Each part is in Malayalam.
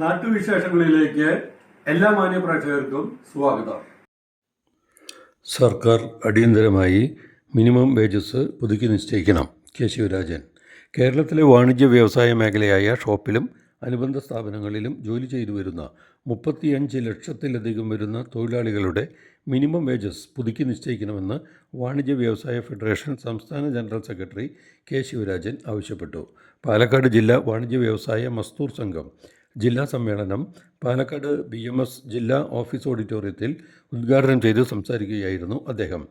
നാട്ടുവിശേഷങ്ങളിലേക്ക് എല്ലാ മാന്യ പ്രേക്ഷകർക്കും സ്വാഗതം. സർക്കാർ അടിയന്തരമായി മിനിമം വേജസ് പുതുക്കി നിശ്ചയിക്കണം. കെ ശിവരാജൻ. കേരളത്തിലെ വാണിജ്യ വ്യവസായ മേഖലയായ ഷോപ്പിലും അനുബന്ധ സ്ഥാപനങ്ങളിലും ജോലി ചെയ്തു വരുന്ന 35 ലക്ഷത്തിലധികം വരുന്ന തൊഴിലാളികളുടെ മിനിമം വേജസ് പുതുക്കി നിശ്ചയിക്കണമെന്ന് വാണിജ്യ വ്യവസായ ഫെഡറേഷൻ സംസ്ഥാന ജനറൽ സെക്രട്ടറി കെ ശിവരാജൻ ആവശ്യപ്പെട്ടു. പാലക്കാട് ജില്ലാ വാണിജ്യ വ്യവസായ മസ്ദൂർ സംഘം ജില്ലാ സമ്മേളനം പാലക്കാട് BMS ജില്ലാ ഓഫീസ് ഓഡിറ്റോറിയത്തിൽ ഉദ്ഘാടനം ചെയ്ത് സംസാരിക്കുകയായിരുന്നു അദ്ദേഹം.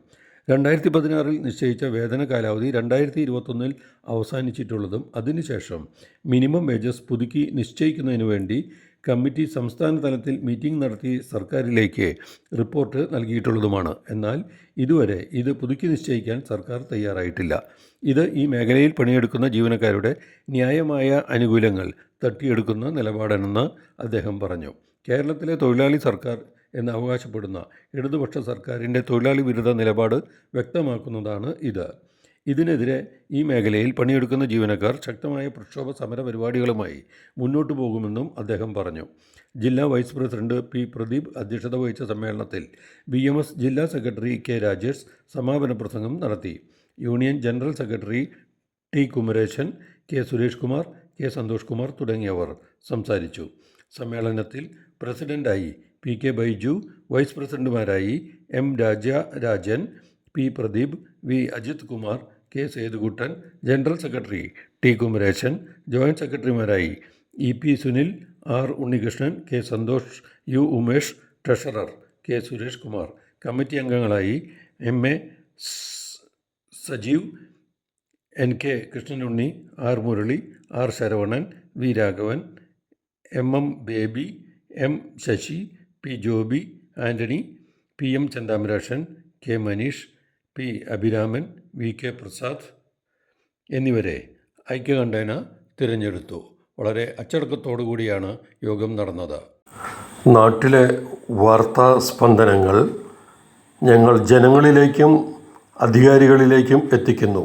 2016 നിശ്ചയിച്ച വേതന കാലാവധി 2021 അവസാനിച്ചിട്ടുള്ളതും അതിനുശേഷം മിനിമം വേജസ് പുതുക്കി നിശ്ചയിക്കുന്നതിനു വേണ്ടി കമ്മിറ്റി സംസ്ഥാന തലത്തിൽ മീറ്റിംഗ് നടത്തി സർക്കാരിലേക്ക് റിപ്പോർട്ട് നൽകിയിട്ടുള്ളതുമാണ്. എന്നാൽ ഇതുവരെ ഇത് പുതുക്കി നിശ്ചയിക്കാൻ സർക്കാർ തയ്യാറായിട്ടില്ല. ഇത് ഈ മേഖലയിൽ പണിയെടുക്കുന്ന ജീവനക്കാരുടെ ന്യായമായ ആനുകൂല്യങ്ങൾ തട്ടിയെടുക്കുന്ന നിലപാടാണെന്ന് അദ്ദേഹം പറഞ്ഞു. കേരളത്തിലെ തൊഴിലാളി സർക്കാർ എന്ന് അവകാശപ്പെടുന്ന ഇടതുപക്ഷ സർക്കാരിൻ്റെ തൊഴിലാളി വിരുദ്ധ നിലപാട് വ്യക്തമാക്കുന്നതാണ് ഇത്. ഇതിനെതിരെ ഈ മേഖലയിൽ പണിയെടുക്കുന്ന ജീവനക്കാർ ശക്തമായ പ്രക്ഷോഭ സമര പരിപാടികളുമായി മുന്നോട്ടു പോകുമെന്നും അദ്ദേഹം പറഞ്ഞു. ജില്ലാ വൈസ് പ്രസിഡന്റ് P. പ്രദീപ് അധ്യക്ഷത വഹിച്ച സമ്മേളനത്തിൽ BMS ജില്ലാ സെക്രട്ടറി K. രാജേഷ് സമാപന പ്രസംഗം നടത്തി. Union general secretary T. Kumaresan, K. Suresh Kumar, K. Santhosh Kumar തുടങ്ങിയവർ സംസാരിച്ചു. സമ്മേളനത്തിൽ പ്രസിഡന്റായി P. K. ബൈജു, വൈസ് പ്രസിഡന്റുമാരായി M. Rajan, P. Pradeep, V. Ajith Kumar, K. Sethukuttan, general secretary T. Kumaresan, joint സെക്രട്ടറിമാരായി EP Sunil, R. Unnikrishnan, K. Santhosh, U. Umesh, treasurer K. Suresh Kumar, committee അംഗങ്ങളായി MA Sajeev, NK Krishnanunni, R. Murali, R. Saravanan, V. Raghavan, MM Baby, M. Sasi, P. Joby Antony, PM ചന്താമരാഷൻ, K. Manish, P. Abhiraman, VK Prasad എന്നിവരെ ഐക്യകണ്ഠേന തിരഞ്ഞെടുത്തു. വളരെ അച്ചടക്കത്തോടു കൂടിയാണ് യോഗം നടന്നത്. നാട്ടിലെ വാർത്താ സ്പന്ദനങ്ങൾ ഞങ്ങൾ ജനങ്ങളിലേക്കും അധികാരികളിലേക്കും എത്തിക്കുന്നു.